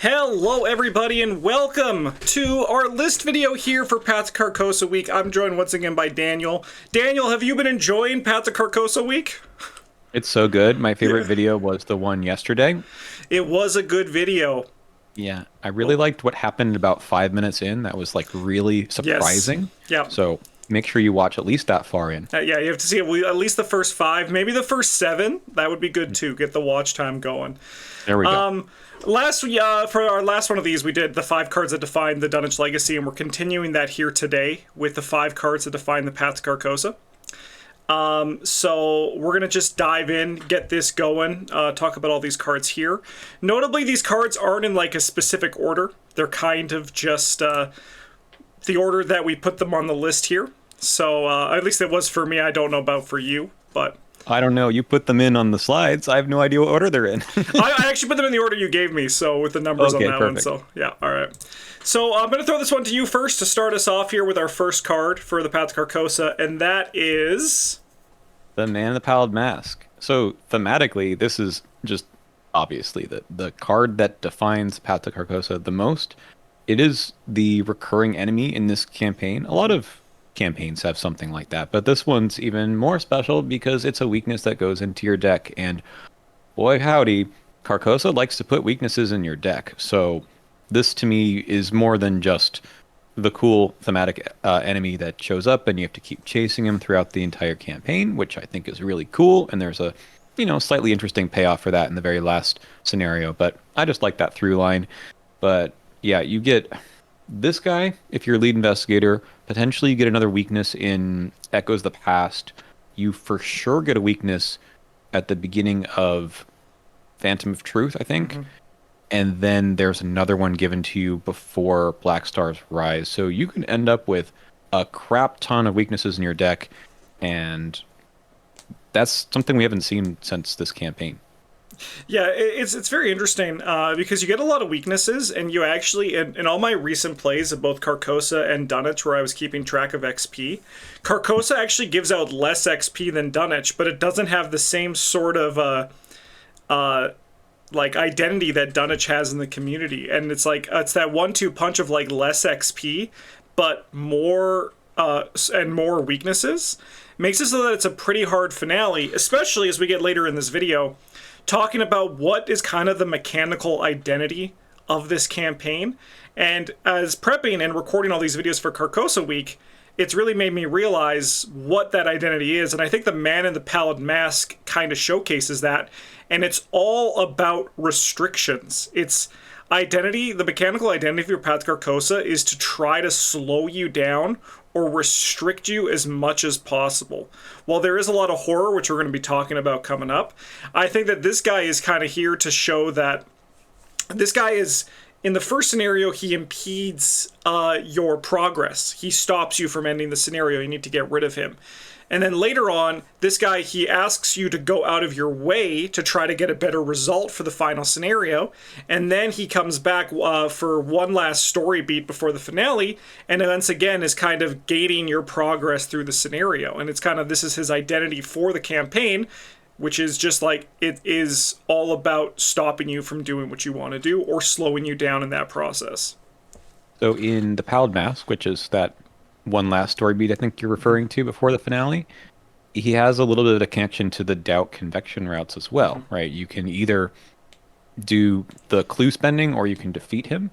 Hello everybody and welcome to our list video here for Path to Carcosa Week. I'm joined once again by Daniel. Daniel, have you been enjoying Path to Carcosa Week? It's so good. My favorite video was the one yesterday. It was a good video. Yeah, I really liked what happened about 5 minutes in. That was like really Yes. surprising. Yeah. So make sure you watch at least that far in. Yeah, you have to see at least the first 5, maybe the first 7. That would be good too. Get the watch time going. There we go. For our last one of these, we did the 5 cards that define the Dunwich Legacy, and we're continuing that here today with the 5 cards that define the Path to Carcosa. So we're gonna just dive in, get this going, talk about all these cards here. Notably, these cards aren't in like a specific order. They're kind of just the order that we put them on the list here. So at least it was for me. I don't know about for you, but I don't know. You put them in on the slides. I have no idea what order they're in. I actually put them in the order you gave me, so with the numbers on Okay, that perfect. one. So yeah, all right. So I'm going to throw this one to you first to start us off here with our first card for the Path to Carcosa, and that is The Man in the Pallid Mask. So thematically, this is just obviously the card that defines Path to Carcosa the most. It is the recurring enemy in this campaign. A lot of campaigns have something like that, but this one's even more special because it's a weakness that goes into your deck. And boy, howdy, Carcosa likes to put weaknesses in your deck. So this to me is more than just the cool thematic enemy that shows up and you have to keep chasing him throughout the entire campaign, which I think is really cool. And there's a, slightly interesting payoff for that in the very last scenario. But I just like that through line. But yeah, you get this guy, if you're lead investigator, potentially you get another weakness in Echoes of the Past. You for sure get a weakness at the beginning of Phantom of Truth, I think. And then there's another one given to you before Black Star's Rise. So you can end up with a crap ton of weaknesses in your deck, and that's something we haven't seen since this campaign. yeah, it's very interesting because you get a lot of weaknesses, and you actually in all my recent plays of both Carcosa and Dunwich, where I was keeping track of XP, Carcosa actually gives out less XP than Dunwich, but it doesn't have the same sort of like identity that Dunwich has in the community, and it's like it's that 1-2 punch of like less XP, but more and more weaknesses makes it so that it's a pretty hard finale, especially as we get later in this video talking about what is kind of the mechanical identity of this campaign. And as prepping and recording all these videos for Carcosa Week, it's really made me realize what that identity is. And I think the Man in the Pallid Mask kind of showcases that. And it's all about restrictions. It's identity, the mechanical identity of your Path to Carcosa is to try to slow you down or restrict you as much as possible. While there is a lot of horror, which we're going to be talking about coming up, I think that this guy is kind of here to show that this guy is, in the first scenario, he impedes your progress. He stops you from ending the scenario. You need to get rid of him. And then later on, this guy, he asks you to go out of your way to try to get a better result for the final scenario. And then he comes back for one last story beat before the finale, and once again is kind of gating your progress through the scenario. And it's kind of, this is his identity for the campaign, which is just like, it is all about stopping you from doing what you want to do or slowing you down in that process. So in the Pallid Mask, which is that one last story beat I think you're referring to before the finale, he has a little bit of a connection to the doubt convection routes as well, right? You can either do the clue spending or you can defeat him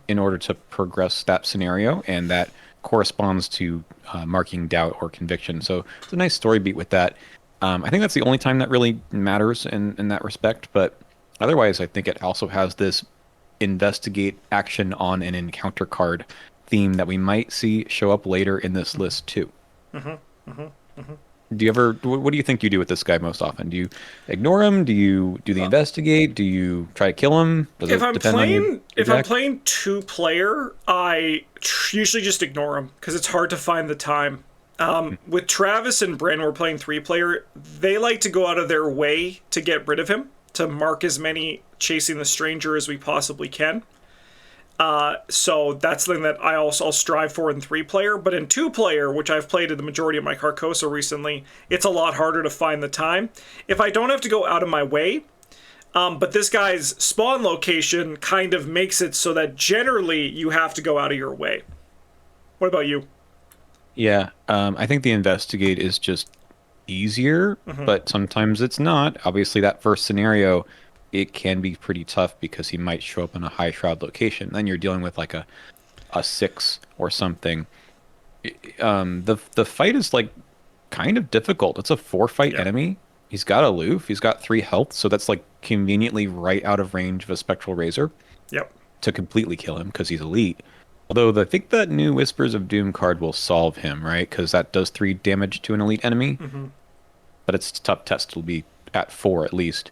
in order to progress that scenario, and that corresponds to marking doubt or conviction. So it's a nice story beat with that. I think that's the only time that really matters in that respect, but otherwise I think it also has this investigate action on an encounter card theme that we might see show up later in this list too. Do you ever, what do you think you do with this guy most often? Do you ignore him? Do you do the investigate? Do you try to kill him? Does If it I'm depend on your playing, if I'm deck? playing 2-player, I usually just ignore them because it's hard to find the time. With Travis and Bryn, we're playing 3-player. They like to go out of their way to get rid of him, to mark as many chasing the stranger as we possibly can. So that's something that I'll strive for in 3-player, but in 2-player, which I've played in the majority of my Carcosa recently, it's a lot harder to find the time. If I don't have to go out of my way, But this guy's spawn location kind of makes it so that generally you have to go out of your way. What about you? Yeah, I think the investigate is just easier, but sometimes it's not. Obviously, that first scenario, it can be pretty tough because he might show up in a high shroud location. Then you're dealing with like a six or something. The fight is like kind of difficult. It's a four fight Yeah. enemy. He's got aloof. He's got three health, so that's like conveniently right out of range of a spectral razor Yep. to completely kill him because he's elite. Although I think that new Whispers of Doom card will solve him, right? Because that does three damage to an elite enemy, but it's a tough test. It'll be at four at least.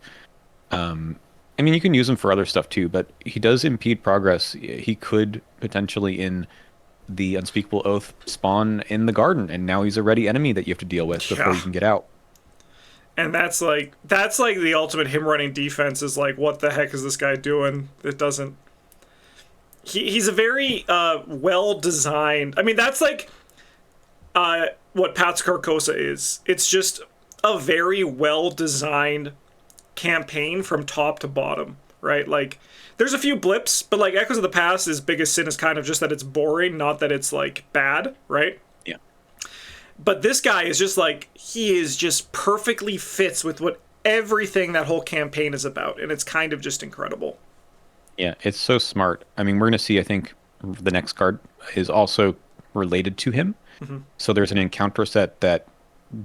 I mean, you can use him for other stuff too, but he does impede progress. He could potentially in the Unspeakable Oath spawn in the garden, and now he's a ready enemy that you have to deal with before Yeah. you can get out. And that's like the ultimate him running defense is like, what the heck is this guy doing? It doesn't. He's a very well designed. I mean, that's like what Paths of Carcosa is. It's just a very well designed campaign from top to bottom, right? Like, there's a few blips, but like Echoes of the Past, his biggest sin is kind of just that it's boring, not that it's like bad, right? Yeah. But this guy is just like, he is just perfectly fits with what everything that whole campaign is about, and it's kind of just incredible. Yeah, it's so smart. I mean, we're going to see, I think, the next card is also related to him. So there's an encounter set that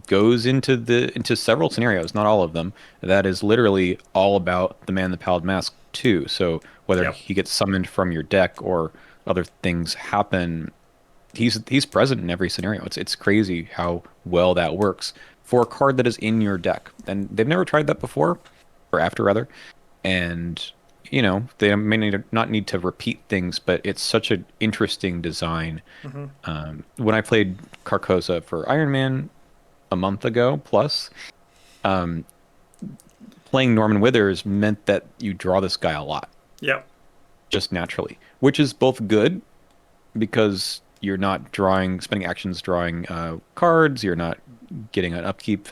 goes into several scenarios, not all of them, that is literally all about the Man in the Pallid Mask too. So whether Yep. he gets summoned from your deck or other things happen, he's present in every scenario. It's crazy how well that works for a card that is in your deck. And they've never tried that before, or after rather. And they may not need to repeat things, but it's such an interesting design. When I played Carcosa for Iron Man a month ago plus, playing Norman Withers meant that you draw this guy a lot, Yep. just naturally, which is both good because you're not spending actions drawing cards, you're not getting an upkeep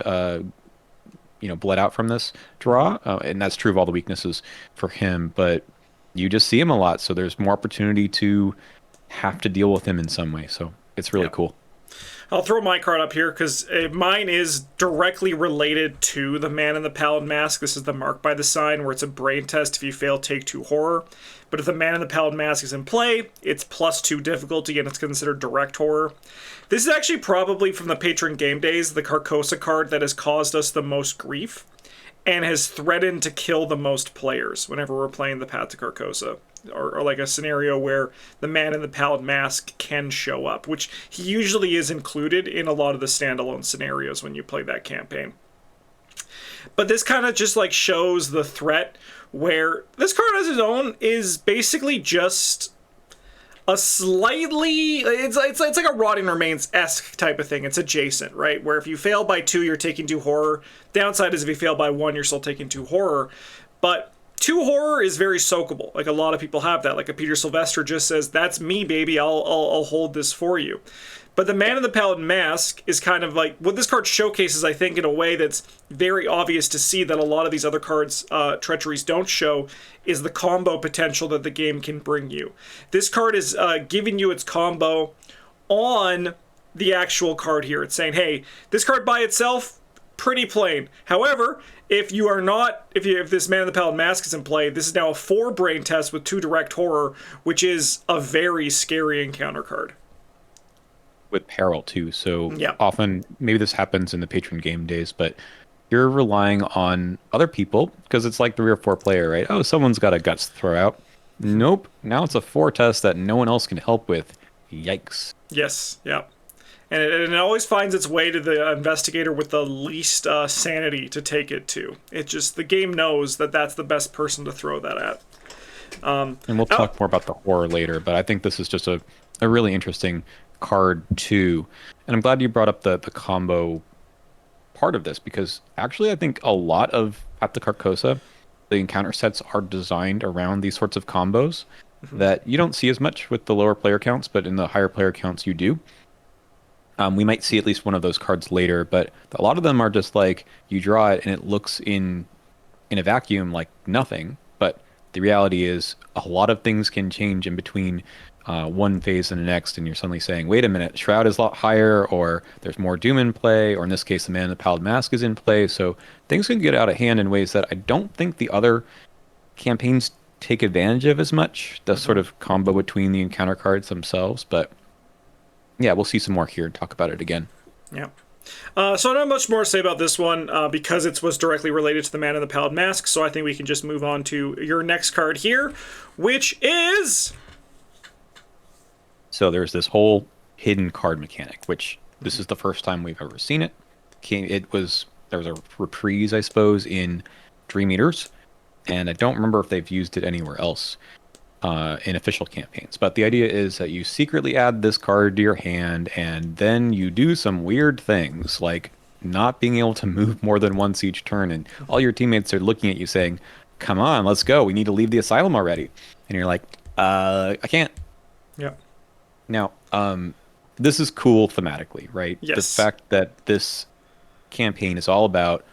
bled out from this draw, and that's true of all the weaknesses for him, but you just see him a lot, so there's more opportunity to have to deal with him in some way, so it's really Yep. cool. I'll throw my card up here because mine is directly related to the Man in the Pallid Mask. This is the Mark by the Sign, where it's a brain test. If you fail, take 2 horror. But if the Man in the Pallid Mask is in play, it's +2 difficulty, and it's considered direct horror. This is actually probably from the Patron Game Days, the Carcosa card that has caused us the most grief and has threatened to kill the most players whenever we're playing the Path to Carcosa. Or like a scenario where the Man in the Pallid Mask can show up, which he usually is included in a lot of the standalone scenarios when you play that campaign. But this kind of just like shows the threat where this card as its own is basically just a slightly it's like a Rotting Remains-esque type of thing. It's adjacent, right? Where if you fail by 2, you're taking 2 horror. Downside is if you fail by 1, you're still taking 2 horror. But 2 horror is very soakable. Like a lot of people have that. Like a Peter Sylvester just says, "That's me, baby. I'll hold this for you." But the Man in the Pallid Mask is kind of like what this card showcases, I think, in a way that's very obvious to see that a lot of these other cards, treacheries don't show, is the combo potential that the game can bring you. This card is giving you its combo on the actual card here. It's saying, hey, this card by itself, pretty plain. However, if you are not, if this Man in the Pallid Mask is in play, this is now a 4 brain test with 2 direct horror, which is a very scary encounter card. With peril too, so Yeah. often maybe this happens in the Patron Game Days, but you're relying on other people because it's like 3 or 4 player, right? Oh, someone's got a guts to throw out. Nope, now it's a 4 test that no one else can help with. Yikes. Yes, yeah. And it always finds its way to the investigator with the least sanity to take it to. It just, the game knows that that's the best person to throw that at. And we'll talk more about the horror later, but I think this is just a really interesting card too. And I'm glad you brought up the combo part of this, because actually I think a lot of at the Carcosa, the encounter sets are designed around these sorts of combos that you don't see as much with the lower player counts, but in the higher player counts you do. We might see at least one of those cards later, but a lot of them are just like you draw it and it looks in in a vacuum like nothing, but the reality is a lot of things can change in between one phase and the next, and you're suddenly saying, wait a minute, Shroud is a lot higher, or there's more Doom in play, or in this case, the Man in the Pallid Mask is in play. So things can get out of hand in ways that I don't think the other campaigns take advantage of as much, the sort of combo between the encounter cards themselves. But yeah, we'll see some more here and talk about it again. Yeah. So I don't have much more to say about this one because it was directly related to the Man in the Pallid Mask, so I think we can just move on to your next card here, which is... So there's this whole hidden card mechanic, which this is the first time we've ever seen it. There was a reprise, I suppose, in Dream Eaters, and I don't remember if they've used it anywhere else in official campaigns. But the idea is that you secretly add this card to your hand, and then you do some weird things, like not being able to move more than once each turn, and all your teammates are looking at you saying, come on, let's go, we need to leave the asylum already. And you're like, I can't. Yeah. Now, this is cool thematically, right? Yes. The fact that this campaign is all about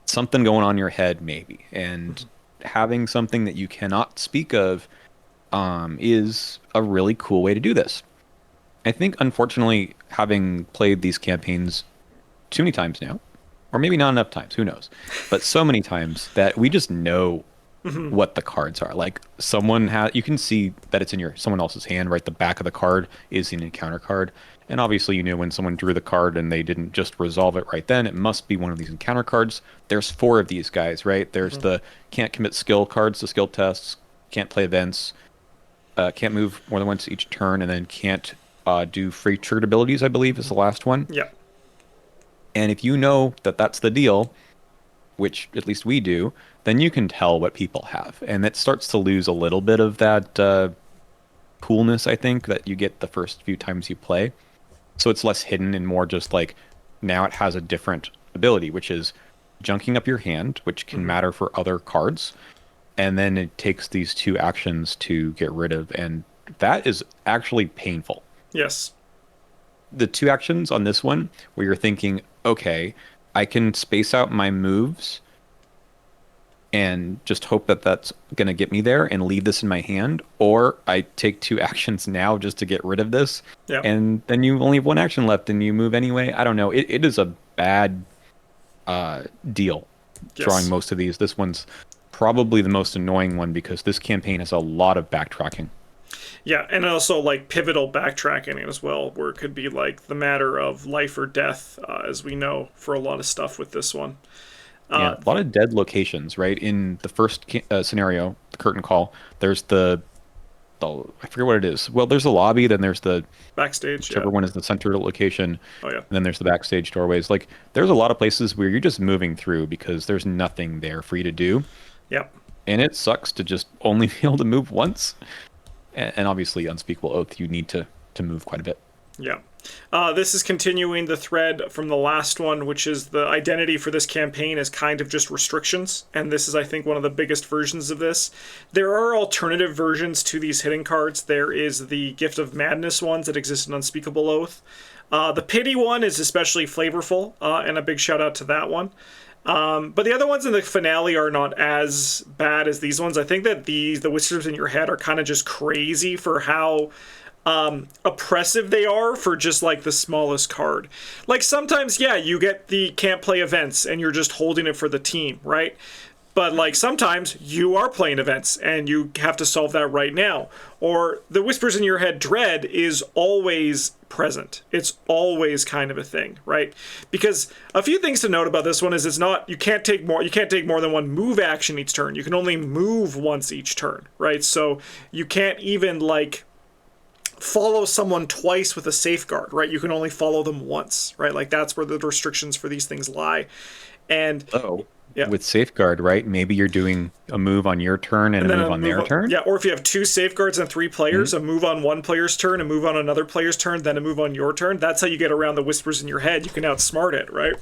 something going on in your head, maybe, and having something that you cannot speak of is a really cool way to do this. I think, unfortunately, having played these campaigns too many times now, or maybe not enough times, who knows, but so many times that we just know what the cards are. Like, you can see that it's in someone else's hand, right? The back of the card is an encounter card. And obviously, when someone drew the card and they didn't just resolve it right then, it must be one of these encounter cards. There's 4 of these guys, right? There's the can't commit skill cards, the skill tests, can't play events, can't move more than once each turn, and then can't do free triggered abilities, I believe, is the last one. Yeah. And if you know that that's the deal, which at least we do, then you can tell what people have. And it starts to lose a little bit of that coolness, I think, that you get the first few times you play. So it's less hidden and more just like, now it has a different ability, which is junking up your hand, which can matter for other cards. And then it takes these 2 actions to get rid of. And that is actually painful. Yes. The 2 actions on this one where you're thinking, okay, I can space out my moves and just hope that that's going to get me there and leave this in my hand, or I take 2 actions now just to get rid of this, and then you only have 1 action left and you move anyway. I don't know. It is a bad deal drawing most of these. This one's probably the most annoying one because this campaign has a lot of backtracking. Yeah, and also like pivotal backtracking as well, where it could be like the matter of life or death, as we know for a lot of stuff with this one. Yeah, a lot of dead locations, right? In the first scenario, the curtain call, there's the I forget what it is. Well, there's the lobby, then there's the backstage. Whichever one is the center location. Oh yeah. And then there's the backstage doorways. Like, there's a lot of places where you're just moving through because there's nothing there for you to do. Yep. And it sucks to just only be able to move once. And obviously, Unspeakable Oath, you need to move quite a bit. Yeah. This is continuing the thread from the last one, which is the identity for this campaign is kind of just restrictions. And this is, I think, one of the biggest versions of this. There are alternative versions to these hidden cards. There is the Gift of Madness ones that exist in Unspeakable Oath. The Pity one is especially flavorful, and a big shout out to that one. But the other ones in the finale are not as bad as these ones. I think that the Whispers in Your Head are kind of just crazy for how oppressive they are for just like the smallest card. Like sometimes, yeah, you get the can't play events and you're just holding it for the team, right? But like sometimes you are playing events and you have to solve that right now. Or the Whispers in Your Head dread is always present. It's always kind of a thing, right? Because a few things to note about this one is it's not, you can't take more than 1 move action each turn. You can only move once each turn, right? So you can't even like follow someone twice with a safeguard, right? You can only follow them once, right? Like that's where the restrictions for these things lie. And with safeguard, right? Maybe you're doing a move on your turn and a move on their turn. Yeah, or if you have 2 safeguards and 3 players, a move on one player's turn, a move on another player's turn, then a move on your turn. That's how you get around the Whispers in Your Head. You can outsmart it, right?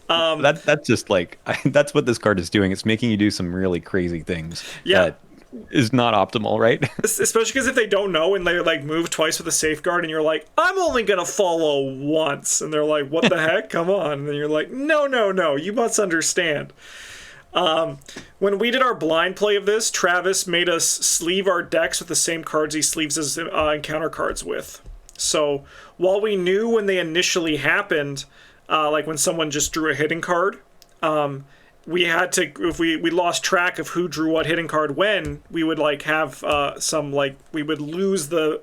That's just like that's what this card is doing. It's making you do some really crazy things. Yeah. That is not optimal, right? Especially because if they don't know and they like move twice with a safeguard and you're like, I'm only gonna follow once, and they're like, what the heck, come on, and then you're like, no, you must understand. When we did our blind play of this, Travis made us sleeve our decks with the same cards he sleeves his encounter cards with. So while we knew when they initially happened, like when someone just drew a hidden card, we had to, if we lost track of who drew what hidden card when, we would like have we would lose the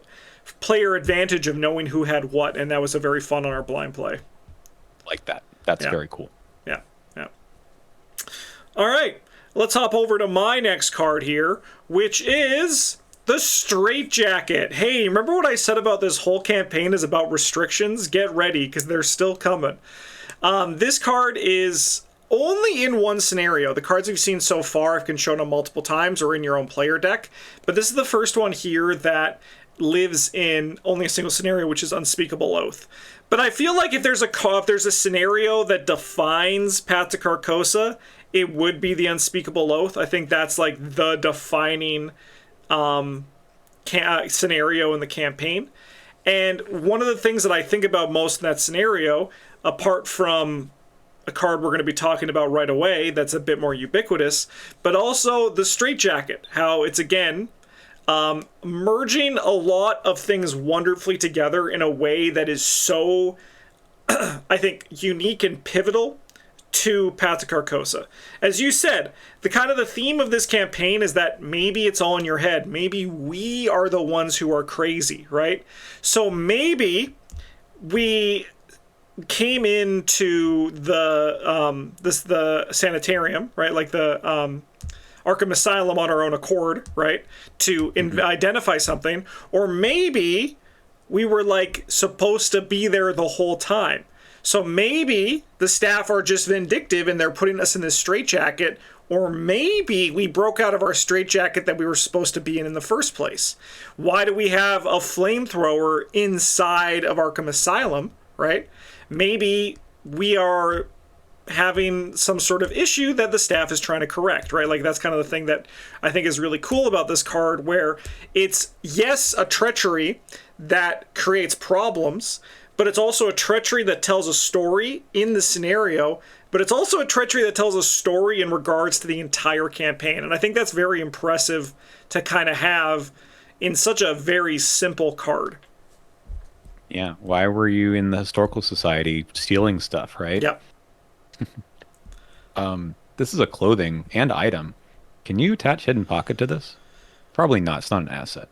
player advantage of knowing who had what, and that was a very fun on our blind play. Like that. That's very cool. Yeah, yeah. All right, let's hop over to my next card here, which is the Straitjacket. Hey, remember what I said about this whole campaign is about restrictions? Get ready, because they're still coming. This card is only in one scenario. The cards we've seen so far have been shown on multiple times or in your own player deck, but this is the first one here that lives in only a single scenario, which is Unspeakable Oath. But I feel like if there's a scenario that defines Path to Carcosa, it would be the Unspeakable Oath. I think that's like the defining scenario in the campaign. And one of the things that I think about most in that scenario, apart from a card we're going to be talking about right away that's a bit more ubiquitous, but also the Straitjacket, how it's, again, merging a lot of things wonderfully together in a way that is so, I think, unique and pivotal to Path to Carcosa. As you said, the theme of this campaign is that maybe it's all in your head. Maybe we are the ones who are crazy, right? So maybe we came into the sanitarium, right? Like the Arkham Asylum on our own accord, right? To identify something. Or maybe we were like supposed to be there the whole time. So maybe the staff are just vindictive and they're putting us in this straitjacket, or maybe we broke out of our straitjacket that we were supposed to be in the first place. Why do we have a flamethrower inside of Arkham Asylum, right? Maybe we are having some sort of issue that the staff is trying to correct, right? Like that's kind of the thing that I think is really cool about this card, where it's, yes, a treachery that creates problems, but it's also a treachery that tells a story in the scenario, but it's also a treachery that tells a story in regards to the entire campaign. And I think that's very impressive to kind of have in such a very simple card. Yeah, why were you in the Historical Society stealing stuff, right? Yep. This is a clothing and item. Can you attach Hidden Pocket to this? Probably not. It's not an asset.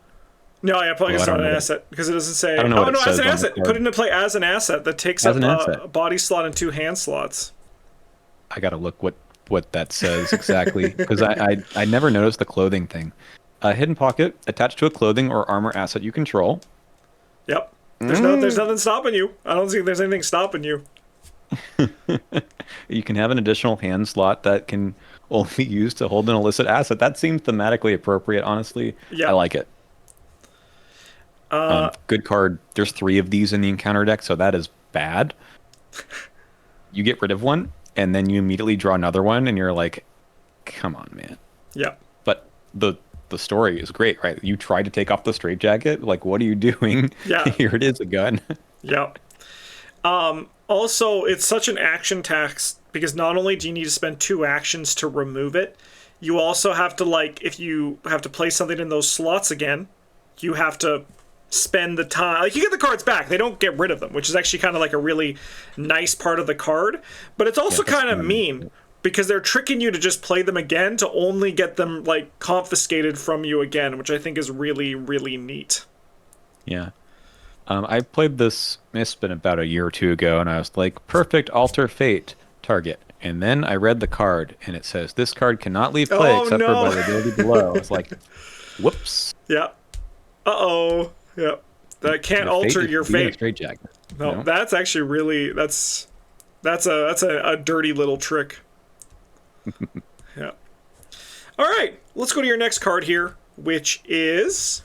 No, yeah, probably it's not an asset because it doesn't say. I don't know what it says as an on asset. the card. Put it into play as an asset that takes up a body slot and 2 hand slots. I gotta look what that says exactly because I never noticed the clothing thing. Hidden Pocket attached to a clothing or armor asset you control. Yep. There's nothing stopping you. I don't think there's anything stopping you. You can have an additional hand slot that can only be used to hold an illicit asset. That seems thematically appropriate, honestly. Yeah. I like it. Good card. There's 3 of these in the encounter deck, so that is bad. You get rid of one, and then you immediately draw another one, and you're like, come on, man. Yeah. But the story is great, right? You try to take off the straitjacket. Like, what are you doing? Yeah. Here it is, a gun. Yep. Also, it's such an action tax because not only do you need to spend 2 actions to remove it, you also have to, like, if you have to place something in those slots again, you have to spend the time. Like, you get the cards back. They don't get rid of them, which is actually kind of like a really nice part of the card. But it's also kind of mean because they're tricking you to just play them again to only get them, like, confiscated from you again, which I think is really, really neat. Yeah. I played this, it's been about a year or 2 ago, and I was like, perfect alter fate target. And then I read the card, and it says, this card cannot leave play except for by the ability below. I was like, whoops. Yeah. Uh-oh. Yeah. That can't alter your fate. Straitjacket. No, that's actually really, that's a dirty little trick. Yeah. All right, let's go to your next card here, which is...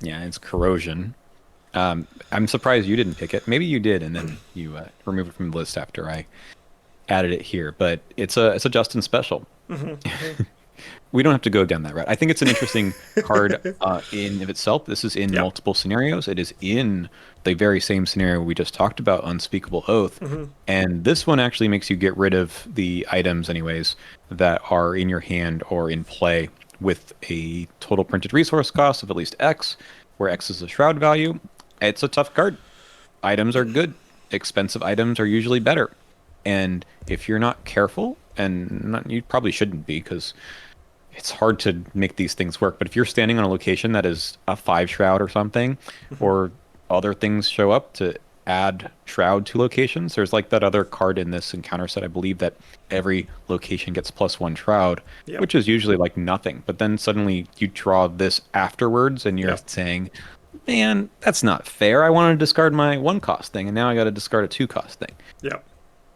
Yeah, it's Corrosion. I'm surprised you didn't pick it. Maybe you did, and then you removed it from the list after I added it here. But it's a Justin special. we don't have to go down that route. I think it's an interesting card in of itself. This is in Yeah. multiple scenarios. It is in the very same scenario we just talked about, Unspeakable Oath. And this one actually makes you get rid of the items, anyways, that are in your hand or in play with a total printed resource cost of at least X, where X is the shroud value. It's a tough card. Items are good. Expensive items are usually better. And if you're not careful, and you probably shouldn't be, because it's hard to make these things work. But if you're standing on a location that is a 5 shroud or something, or other things show up to add shroud to locations, there's like that other card in this encounter set, I believe, that every location gets +1 shroud, Yep. which is usually like nothing. But then suddenly you draw this afterwards, and you're Yep. saying, man, that's not fair. I wanted to discard my 1 cost thing, and now I got to discard a 2 cost thing. Yeah.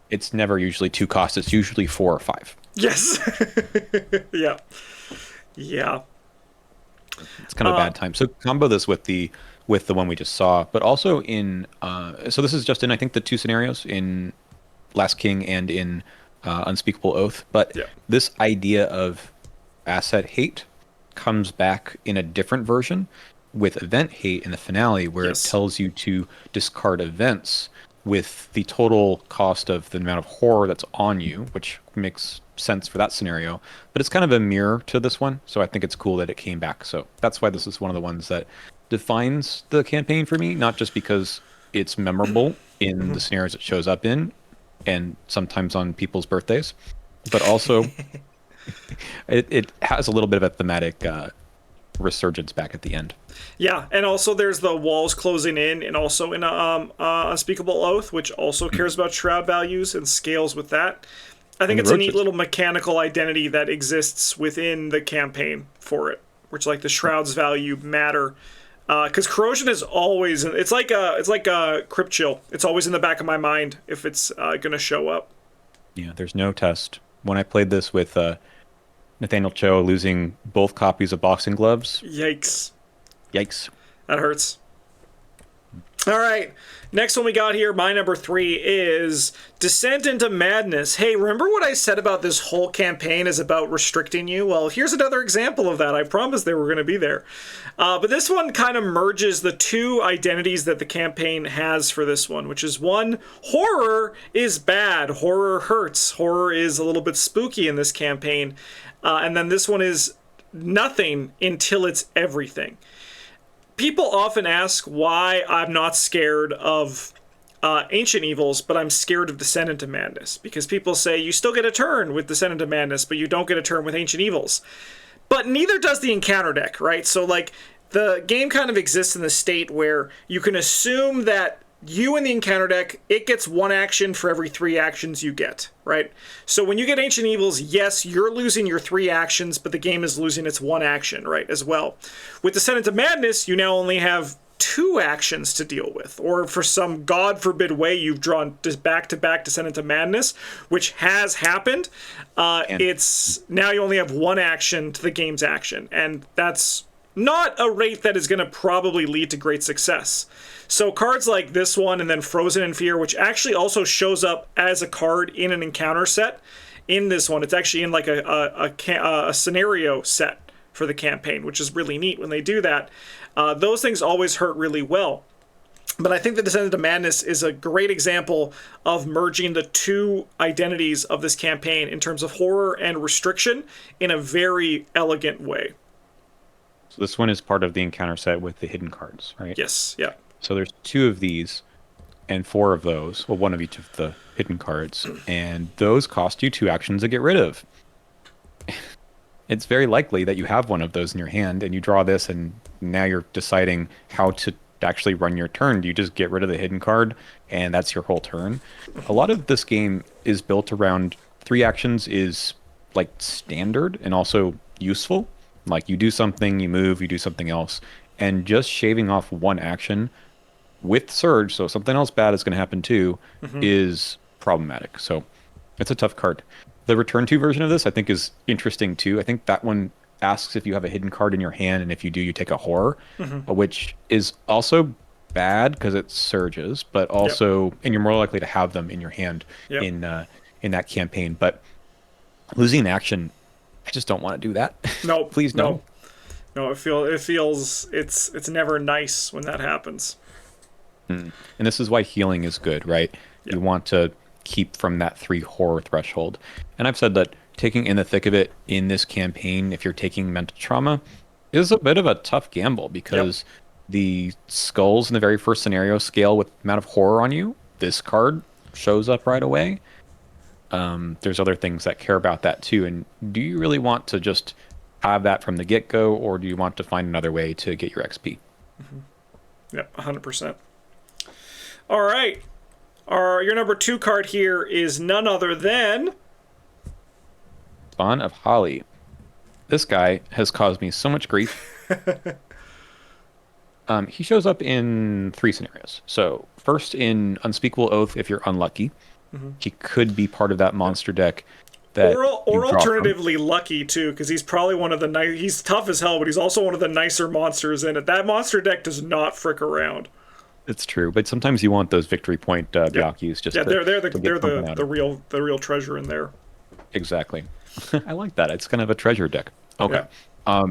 It's never usually 2 costs. It's usually 4 or 5. Yes. Yeah. Yeah. It's kind of a bad time. So combo this with the one we just saw, but also in so this is just in, I think, the 2 scenarios in Last King and in Unspeakable Oath. But Yeah. this idea of asset hate comes back in a different version with event hate in the finale, where Yes. it tells you to discard events with the total cost of the amount of horror that's on you, which makes sense for that scenario. But it's kind of a mirror to this one, so I think it's cool that it came back. So that's why this is one of the ones that defines the campaign for me, not just because it's memorable in the scenarios it shows up in, and sometimes on people's birthdays, but also it has a little bit of a thematic resurgence back at the end. Yeah, and also there's the walls closing in, and also in Unspeakable Oath, which also cares about shroud values and scales with that. I think And it's the a neat roaches. little mechanical identity that exists within the campaign for it, which like the shroud's value matter. Because corrosion is always, it's like a crypt chill. It's always in the back of my mind if it's gonna show up. Yeah, there's no test. When I played this with Nathaniel Cho losing both copies of boxing gloves, Yikes, yikes. that hurts. All right, next one we got here, my number 3 is Descent into Madness. Hey, remember what I said about this whole campaign is about restricting you? Well, here's another example of that. I promised they were going to be there. But this one kind of merges the 2 identities that the campaign has for this one, which is one, horror is bad. Horror hurts. Horror is a little bit spooky in this campaign. And then this one is nothing until it's everything. People often ask why I'm not scared of Ancient Evils, but I'm scared of Descent into Madness. Because people say you still get a turn with Descent into Madness, but you don't get a turn with Ancient Evils. But neither does the encounter deck, right? So, like, the game kind of exists in the state where you can assume that you in the encounter deck, it gets 1 action for every 3 actions you get, right? So when you get Ancient Evils, yes, you're losing your 3 actions, but the game is losing its 1 action, right, as well. With Descent into Madness, you now only have 2 actions to deal with, or for some god forbid way you've drawn back-to-back Descent into Madness, which has happened. It's now you only have 1 action to the game's action, and that's not a rate that is going to probably lead to great success. So cards like this one, and then Frozen in Fear, which actually also shows up as a card in an encounter set. In this one, it's actually in like a scenario set for the campaign, which is really neat when they do that. Those things always hurt really well. But I think the Descent into Madness is a great example of merging the 2 identities of this campaign in terms of horror and restriction in a very elegant way. So this one is part of the encounter set with the hidden cards, right? Yes, yeah. So there's 2 of these and 4 of those, well, 1 of each of the hidden cards, and those cost you 2 actions to get rid of. It's very likely that you have one of those in your hand and you draw this, and now you're deciding how to actually run your turn. Do you just get rid of the hidden card and that's your whole turn? A lot of this game is built around 3 actions is like standard and also useful. Like you do something, you move, you do something else, and just shaving off 1 action with Surge, so something else bad is going to happen too, is problematic. So it's a tough card. The Return to version of this, I think, is interesting too. I think that one asks if you have a hidden card in your hand, and if you do, you take a horror, which is also bad because it surges, but also, and you're more likely to have them in your hand in that campaign. But losing an action I just don't want to do that. No, Please no, no. no. It feels it's never nice when that happens. Mm. And this is why healing is good, right? Yeah. You want to keep from that 3 horror threshold. And I've said that taking in the thick of it in this campaign, if you're taking mental trauma, is a bit of a tough gamble Yep. because the skulls in the very first scenario scale with the amount of horror on you. This card shows up right away. There's other things that care about that too. And do you really want to just have that from the get-go, or do you want to find another way to get your XP? Yep. 100%. All right. Your number 2 card here is none other than. Spawn of Hali. This guy has caused me so much grief. He shows up in 3 scenarios. So first in Unspeakable Oath, if you're unlucky, he could be part of that monster deck that you Or draw from. alternatively lucky too, because he's probably one of the nice. He's tough as hell, but he's also one of the nicer monsters in it. That monster deck does not frick around. It's true, but sometimes you want those victory point Yep. Byaku's just Yeah, to, they're to get something out the of. real treasure in there. Exactly. I like that. It's kind of a treasure deck. Okay. Yeah.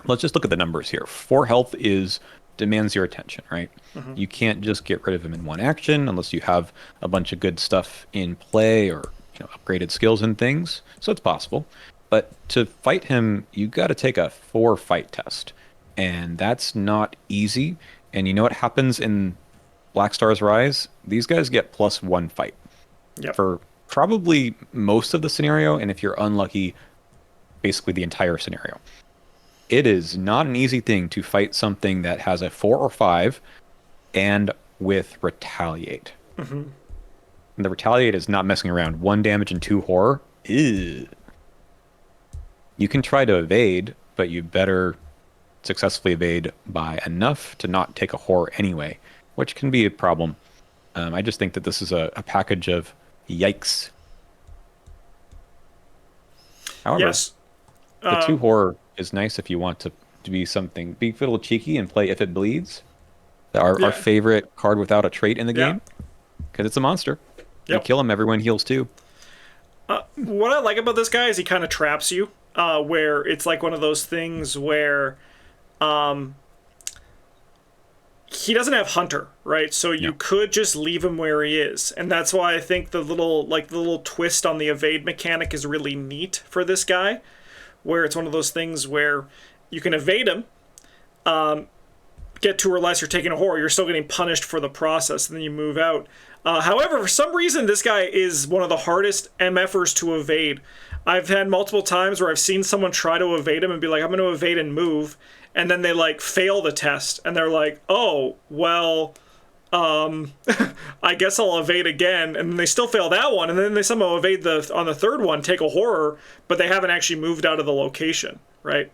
Let's just look at the numbers here. 4 health is demands your attention, right? You can't just get rid of him in one action unless you have a bunch of good stuff in play or upgraded skills and things. So it's possible. But to fight him, you got to take a 4 fight test. And that's not easy. And you know what happens in Black Star's Rise? These guys get +1 fight Yep. for probably most of the scenario, and if you're unlucky, basically the entire scenario. It is not an easy thing to fight something that has a 4 or 5 and with Retaliate. And the Retaliate is not messing around. 1 damage and 2 horror. Ew. You can try to evade, but you better successfully evade by enough to not take a horror anyway, which can be a problem. I just think that this is a package of yikes. However, Yes. the 2 horror is nice if you want to be something, be a little cheeky and play If It Bleeds, our Yeah. favorite card without a trait in the Yeah. game, because it's a monster. You Yep. kill him, everyone heals too. What I like about this guy is he kind of traps you, where it's like one of those things where he doesn't have Hunter, right? So you could just leave him where he is, and that's why I think the little twist on the evade mechanic is really neat for this guy, where it's one of those things where you can evade him, get 2 or less, you're taking a horror, you're still getting punished for the process, and then you move out. However, for some reason, this guy is one of the hardest MFers to evade. I've had multiple times where I've seen someone try to evade him and be like, I'm going to evade and move, and then they like fail the test, and they're like, oh, well, I guess I'll evade again, and then they still fail that one, and then they somehow evade on the 3rd one, take a horror, but they haven't actually moved out of the location, right?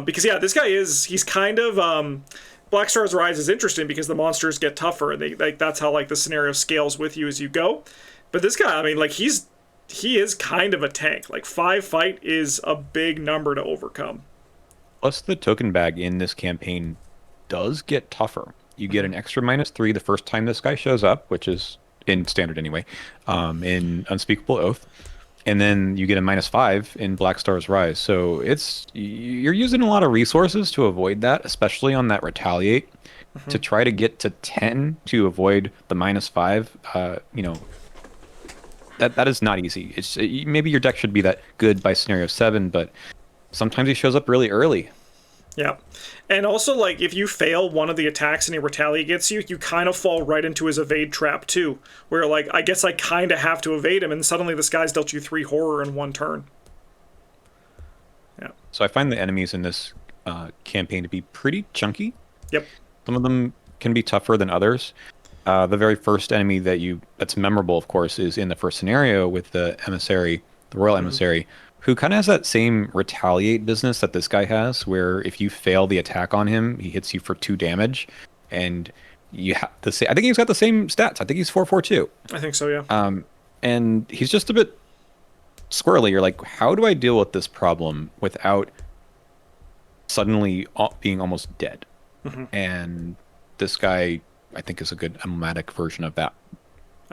Because this guy he's kind of Black Star's Rise is interesting because the monsters get tougher, and that's how like the scenario scales with you as you go. But this guy, I mean, like he is kind of a tank. Like 5 fight is a big number to overcome. Plus, the token bag in this campaign does get tougher. You get an extra -3 the first time this guy shows up, which is in standard anyway, in Unspeakable Oath. And then you get a -5 in Black Star's Rise. So you're using a lot of resources to avoid that, especially on that Retaliate. To try to get to 10 to avoid the -5, that is not easy. Maybe your deck should be that good by scenario 7, but sometimes he shows up really early. Yeah. And also, like, if you fail one of the attacks and he retaliate against you, you kind of fall right into his evade trap, too. Where, like, I guess I kind of have to evade him, and suddenly this guy's dealt you 3 horror in 1 turn. Yeah. So I find the enemies in this campaign to be pretty chunky. Yep. Some of them can be tougher than others. The very first enemy that's memorable, of course, is in the first scenario with the emissary, the royal emissary, who kind of has that same retaliate business that this guy has, where if you fail the attack on him, he hits you for 2 damage, and you have to say, I think he's got the same stats. I think he's 4/4/2. I think so, yeah. And he's just a bit squirrely. You're like, how do I deal with this problem without suddenly being almost dead? And this guy, I think, is a good emblematic version of that.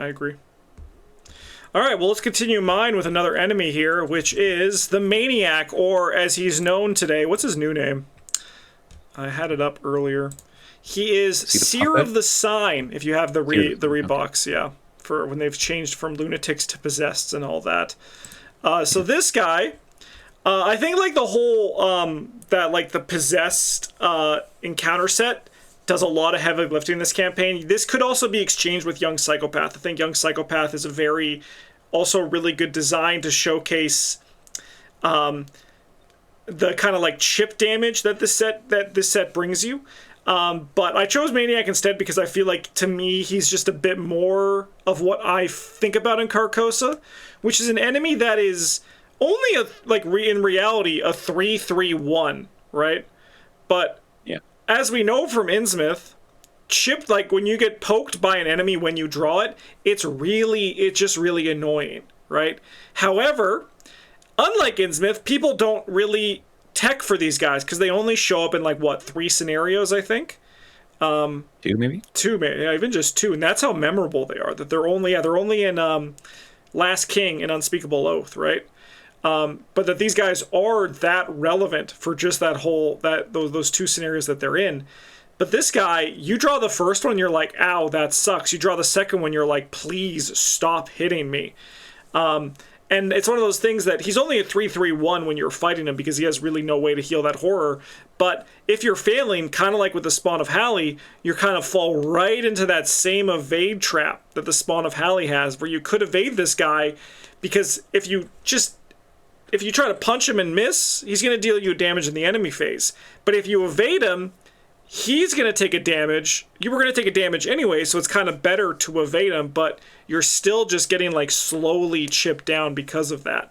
I agree. All right, well, let's continue mine with another enemy here, which is the Maniac, or as he's known today. What's his new name? I had it up earlier. He is Seer of the Sign, if you have the Rebox, yeah, for when they've changed from lunatics to possessed and all that. So this guy, I think like the whole that like the possessed encounter set does a lot of heavy lifting in this campaign. This could also be exchanged with Young Psychopath. I think Young Psychopath is a very also really good design to showcase the kind of like chip damage that this set brings you. But I chose Maniac instead because I feel like, to me, he's just a bit more of what I think about in Carcosa, which is an enemy that is only in reality a 3/3/1, right? But Yeah. as we know from Innsmouth, chip, like when you get poked by an enemy when you draw it, it's just really annoying, right? However, unlike Innsmouth, people don't really tech for these guys because they only show up in like what, 3 scenarios, I think. 2 maybe. 2, yeah, even just 2, and that's how memorable they are. That they're only in Last King and Unspeakable Oath, right? But that these guys are that relevant for just those 2 scenarios that they're in. But this guy, you draw the first one, you're like, ow, that sucks. You draw the second one, you're like, please stop hitting me. And it's one of those things that he's only a 3/3/1 when you're fighting him because he has really no way to heal that horror. But if you're failing, kind of like with the Spawn of Hali, you kind of fall right into that same evade trap that the Spawn of Hali has, where you could evade this guy because if you try to punch him and miss, he's going to deal you damage in the enemy phase. But if you evade him, he's going to take a damage. You were going to take a damage anyway, so it's kind of better to evade him, but you're still just getting like slowly chipped down because of that.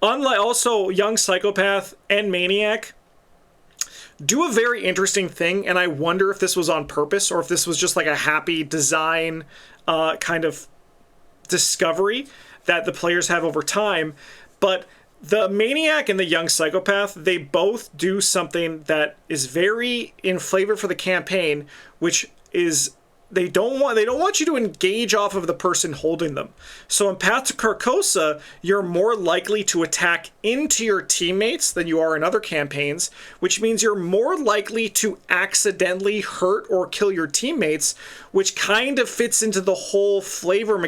Unlike also Young Psychopath and Maniac do a very interesting thing, and I wonder if this was on purpose or if this was just like a happy design kind of discovery that the players have over time. But the Maniac and the Young Psychopath, they both do something that is very in flavor for the campaign, which is they don't want you to engage off of the person holding them. So in Path to Carcosa, you're more likely to attack into your teammates than you are in other campaigns, which means you're more likely to accidentally hurt or kill your teammates, which kind of fits into the whole flavor of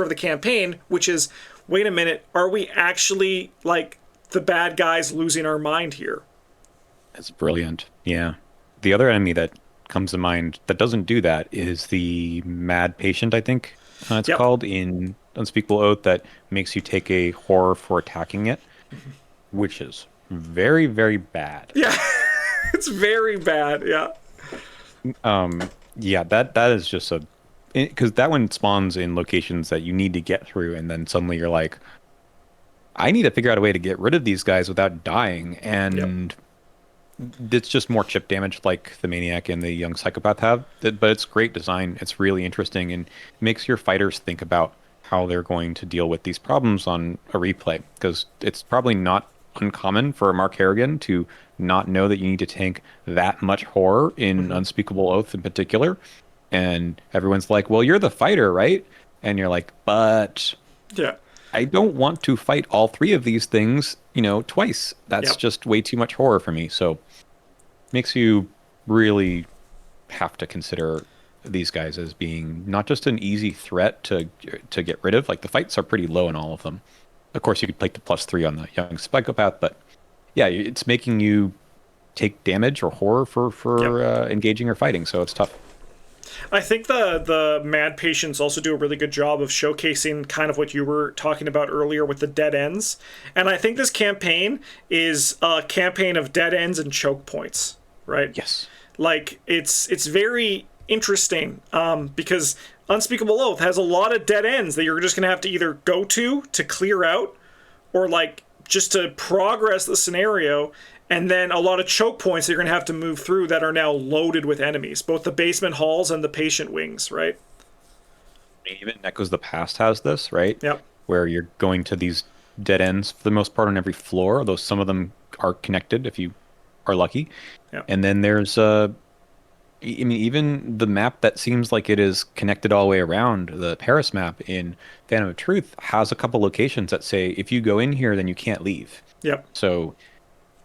the campaign, which is, wait a minute, are we actually like the bad guys losing our mind here? That's brilliant. Yeah. The other enemy that comes to mind that doesn't do that is the Mad Patient, I think it's called in Unspeakable Oath, that makes you take a horror for attacking it, which is very, very bad. Yeah, it's very bad, yeah. Yeah, that is just because that one spawns in locations that you need to get through, and then suddenly you're like, I need to figure out a way to get rid of these guys without dying, and it's just more chip damage like the Maniac and the Young Psychopath have, but it's great design. It's really interesting and makes your fighters think about how they're going to deal with these problems on a replay, because it's probably not uncommon for Mark Harrigan to not know that you need to tank that much horror in Unspeakable Oath in particular. And everyone's like, well, you're the fighter, right? And you're like, but I don't want to fight all 3 of these things, twice. That's just way too much horror for me. So makes you really have to consider these guys as being not just an easy threat to get rid of. Like, the fights are pretty low in all of them. Of course, you could take the +3 on the Young Psychopath, but yeah, it's making you take damage or horror for engaging or fighting. So it's tough. I think the Mad Patients also do a really good job of showcasing kind of what you were talking about earlier with the dead ends. And I think this campaign is a campaign of dead ends and choke points, right? Yes. Like, it's very interesting because Unspeakable Oath has a lot of dead ends that you're just going to have to either go to clear out, or like just to progress the scenario. And then a lot of choke points that you're going to have to move through that are now loaded with enemies, both the basement halls and the patient wings, right? Even Echoes of the Past has this, right? Yep. Where you're going to these dead ends for the most part on every floor, although some of them are connected if you are lucky. Yep. And then there's I mean, even the map that seems like it is connected all the way around, the Paris map in Phantom of Truth, has a couple locations that say if you go in here, then you can't leave. Yep. So,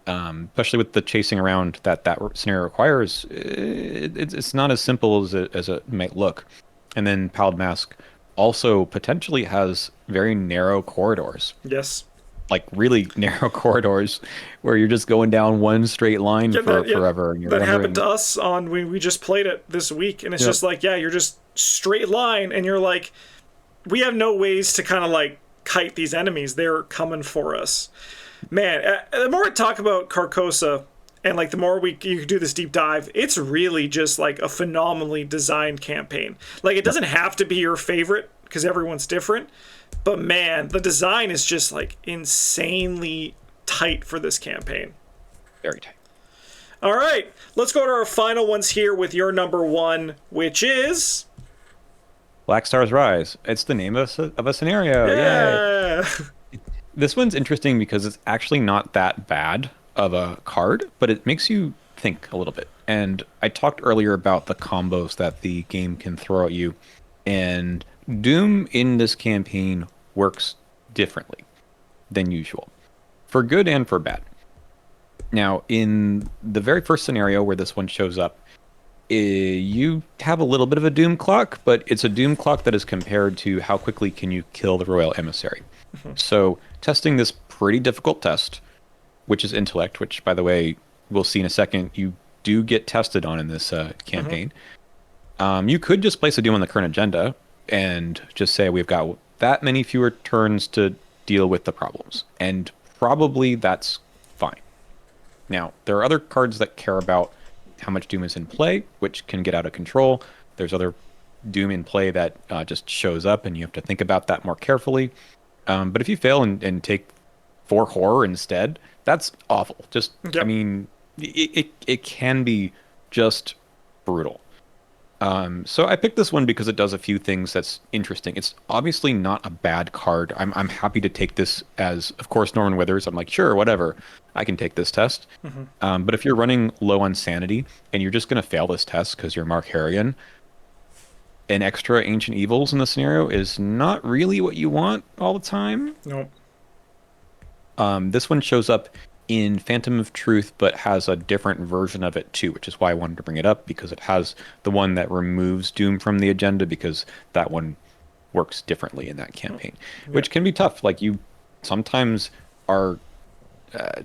especially with the chasing around that scenario requires, it's not as simple as it might look. And then Pallid Mask also potentially has very narrow corridors, Yes. like really narrow corridors where you're just going down one straight line Yeah, for that, yeah, forever, and you're that wondering. happened to us on we just played it this week, and it's Yep. just like, yeah, you're just straight line, and you're like, we have no ways to kind of like kite these enemies. They're coming for us. Man, the more I talk about Carcosa, and like the more you do this deep dive, it's really just like a phenomenally designed campaign. Like it doesn't have to be your favorite because everyone's different, but man, the design is just like insanely tight for this campaign. Very tight. All right, let's go to our final ones here with your number one, which is Black Stars Rise. It's the name of a scenario. Yay. yeah. This one's interesting because it's actually not that bad of a card, but it makes you think a little bit. And I talked earlier about the combos that the game can throw at you, and Doom in this campaign works differently than usual, for good and for bad. Now, in the very first scenario where this one shows up, you have a little bit of a Doom clock, but it's a Doom clock that is compared to how quickly can you kill the Royal Emissary. So, testing this pretty difficult test, which is intellect, which, by the way, we'll see in a second, you do get tested on in this campaign. You could just place a Doom on the current agenda and just say we've got that many fewer turns to deal with the problems. And probably that's fine. Now, there are other cards that care about how much Doom is in play, which can get out of control. There's other Doom in play that just shows up, and you have to think about that more carefully. But if you fail and take 4 horror instead, that's awful. Just, Yep. I mean, it can be just brutal. So I picked this one because it does a few things that's interesting. It's obviously not a bad card. I'm happy to take this as, of course, Norman Withers. I'm like, sure, whatever. I can take this test. But if you're running low on sanity and you're just going to fail this test because you're Mark Harrigan, an extra Ancient Evils in the scenario is not really what you want all the time. Nope. This one shows up in Phantom of Truth, but has a different version of it too, which is why I wanted to bring it up, because it has the one that removes Doom from the agenda, because that one works differently in that campaign, which can be tough. Like, you sometimes are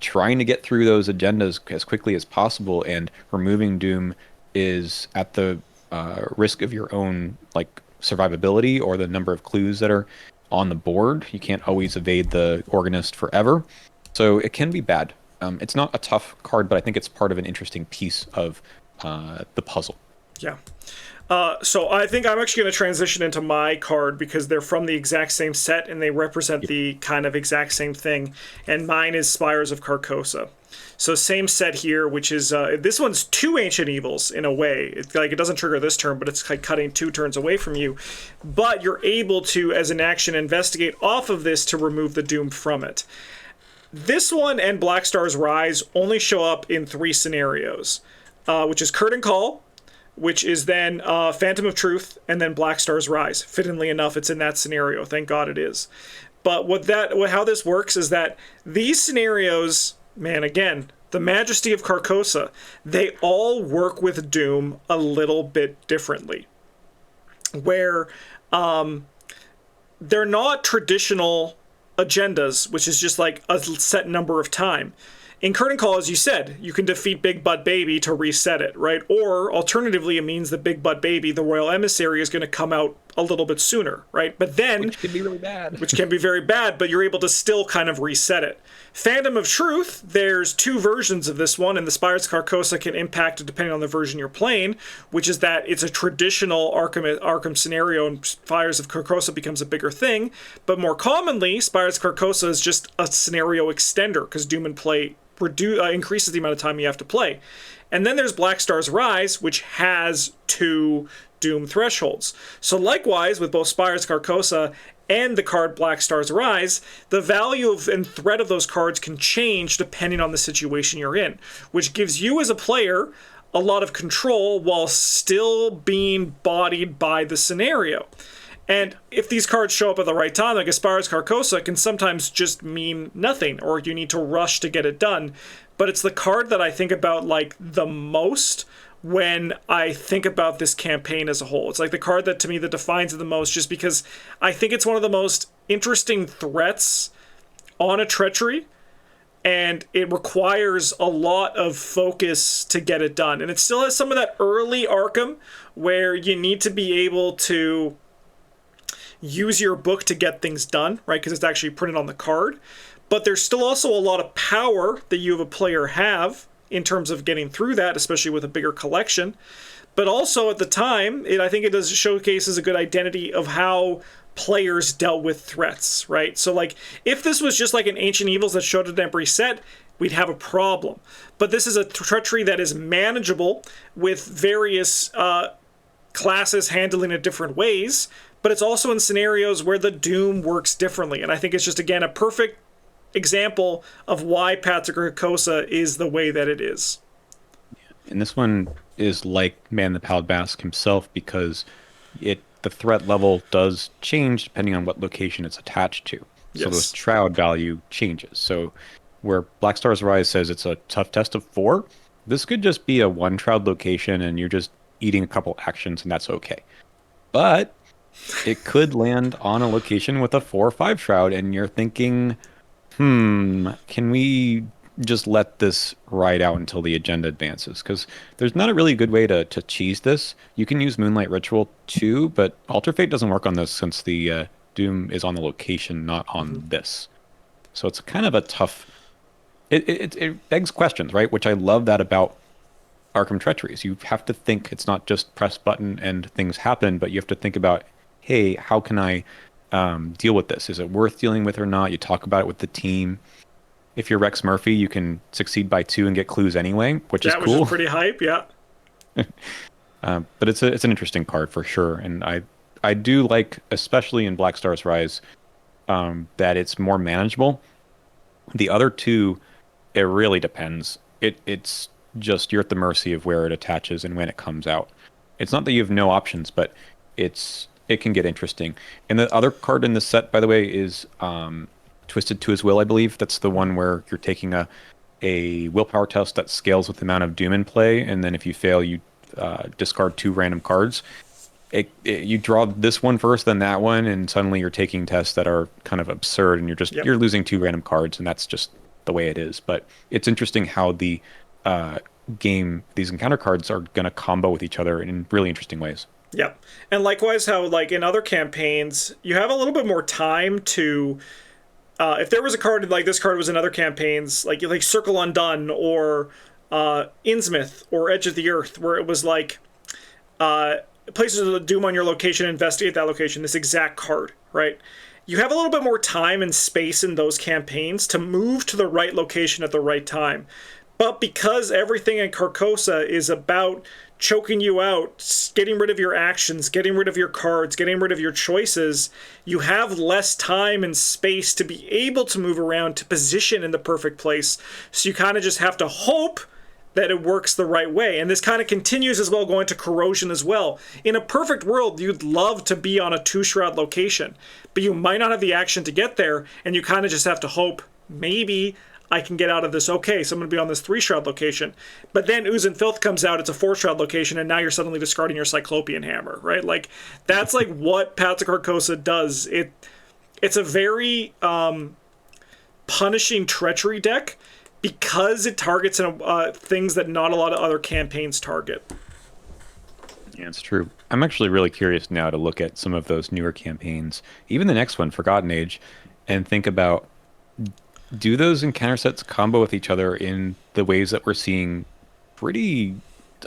trying to get through those agendas as quickly as possible, and removing Doom is at the risk of your own like survivability or the number of clues that are on the board. You can't always evade the Organist forever, so it can be bad. It's not a tough card, but I think it's part of an interesting piece of the puzzle. Yeah. So I think I'm actually going to transition into my card because they're from the exact same set and they represent the kind of exact same thing. And mine is Spires of Carcosa. So same set here, which is this one's 2 Ancient Evils in a way. It's like it doesn't trigger this turn, but it's like cutting 2 turns away from you. But you're able to, as an action, investigate off of this to remove the Doom from it. This one and Black Stars Rise only show up in 3 scenarios, which is Curtain Call, which is then Phantom of Truth, and then Black Stars Rise. Fittingly enough, it's in that scenario. Thank God it is. But how this works is that these scenarios, man, again, the majesty of Carcosa, they all work with Doom a little bit differently. Where they're not traditional agendas, which is just like a set number of time. In Curtain Call, as you said, you can defeat Big Butt Baby to reset it, right? Or, alternatively, it means that Big Butt Baby, the Royal Emissary, is going to come out a little bit sooner, right? But then... Which can be really bad. Which can be very bad, but you're able to still kind of reset it. Phantom of Truth, there's 2 versions of this one, and the Spires of Carcosa can impact it depending on the version you're playing, which is that it's a traditional Arkham scenario, and Spires of Carcosa becomes a bigger thing. But more commonly, Spires of Carcosa is just a scenario extender, because Doom and Play increases the amount of time you have to play. And then there's Black Stars Rise, which has 2 Doom thresholds. So likewise, with both Spires of Carcosa and the card Black Stars Rise, the value of and threat of those cards can change depending on the situation you're in, which gives you as a player a lot of control while still being bodied by the scenario. And if these cards show up at the right time, like Aspara's Carcosa, can sometimes just mean nothing, or you need to rush to get it done. But it's the card that I think about like the most when I think about this campaign as a whole. It's like the card that to me that defines it the most, just because I think it's one of the most interesting threats on a treachery, and it requires a lot of focus to get it done. And it still has some of that early Arkham where you need to be able to use your book to get things done, right? Because it's actually printed on the card. But there's still also a lot of power that you, of a player, have in terms of getting through that, especially with a bigger collection. But also at the time, I think it does showcases a good identity of how players dealt with threats, right? So like, if this was just like an Ancient Evils that showed it in every set, we'd have a problem. But this is a treachery that is manageable with various classes handling it different ways, but it's also in scenarios where the doom works differently. And I think it's just, again, a perfect example of why Path to Carcosa is the way that it is. And this one is like Man the Pallid Mask himself, because the threat level does change depending on what location it's attached to. Yes. So the shroud value changes. So where Black Star's Rise says it's a tough test of 4, this could just be a 1 shroud location and you're just eating a couple actions and that's okay. But it could land on a location with a 4 or 5 shroud and you're thinking, can we just let this ride out until the agenda advances? Because there's not a really good way to cheese this. You can use Moonlight Ritual too, but Alter Fate doesn't work on this since the Doom is on the location, not on this. So it's kind of a tough... It begs questions, right? Which I love that about Arkham Treacheries. You have to think, it's not just press button and things happen, but you have to think about, hey, how can I deal with this? Is it worth dealing with or not? You talk about it with the team. If you're Rex Murphy, you can succeed by 2 and get clues anyway, which is cool. Which is pretty hype, yeah. But it's an interesting card for sure, and I do like, especially in Black Star's Rise, that it's more manageable. The other two, it really depends. It's just you're at the mercy of where it attaches and when it comes out. It's not that you have no options, but it can get interesting. And the other card in this set, by the way, is Twisted to His Will, I believe. That's the one where you're taking a willpower test that scales with the amount of doom in play, and then if you fail, you discard 2 random cards. You draw this one first, then that one, and suddenly you're taking tests that are kind of absurd, and you're losing 2 random cards, and that's just the way it is. But it's interesting how the game, these encounter cards are going to combo with each other in really interesting ways. Yep. And likewise, how like in other campaigns, you have a little bit more time to... if there was a card like this card was in other campaigns, like Circle Undone or Innsmouth or Edge of the Earth, where it was like places of the doom on your location, investigate that location, this exact card, right? You have a little bit more time and space in those campaigns to move to the right location at the right time. But because everything in Carcosa is about choking you out, getting rid of your actions, getting rid of your cards, getting rid of your choices, you have less time and space to be able to move around to position in the perfect place. So you kind of just have to hope that it works the right way. And this kind of continues as well, going to Corrosion as well. In a perfect world, you'd love to be on a 2-shroud location, but you might not have the action to get there, and you kind of just have to hope, maybe I can get out of this. Okay, so I'm going to be on this 3-shroud location. But then Ooze and Filth comes out, it's a 4-shroud location, and now you're suddenly discarding your Cyclopean Hammer, right? Like, that's like what Path to Carcosa does. It's a very punishing treachery deck because it targets things that not a lot of other campaigns target. Yeah, it's true. I'm actually really curious now to look at some of those newer campaigns, even the next one, Forgotten Age, and think about, do those encounter sets combo with each other in the ways that we're seeing pretty...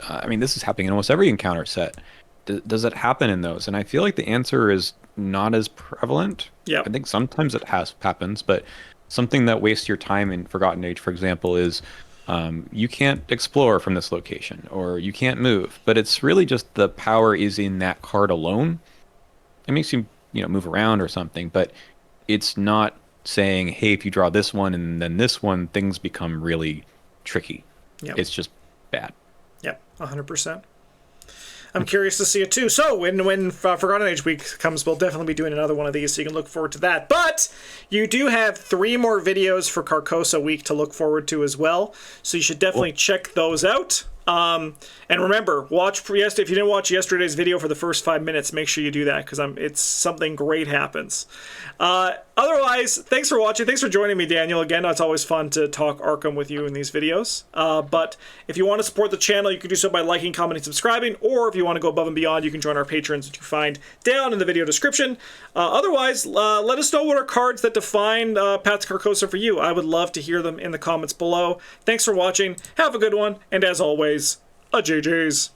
I mean, this is happening in almost every encounter set. Does it happen in those? And I feel like the answer is not as prevalent. Yeah. I think sometimes it happens, but something that wastes your time in Forgotten Age, for example, is you can't explore from this location, or you can't move. But it's really just the power is in that card alone. It makes you, move around or something, but it's not saying, hey, if you draw this one and then this one, things become really tricky. Yep. It's just bad. Yep, 100%. I'm curious to see it too. So when Forgotten Age week comes, we'll definitely be doing another one of these, so you can look forward to that. But you do have 3 more videos for Carcosa week to look forward to as well, so you should definitely check those out. And remember, if you didn't watch yesterday's video for the first 5 minutes, make sure you do that, because it's something great happens. Otherwise, thanks for watching. Thanks for joining me, Daniel. Again, it's always fun to talk Arkham with you in these videos. But if you want to support the channel, you can do so by liking, commenting, subscribing, or if you want to go above and beyond, you can join our patrons, which you find down in the video description. Otherwise, let us know what are cards that define Path to Carcosa for you. I would love to hear them in the comments below. Thanks for watching. Have a good one, and as always, a JJ's.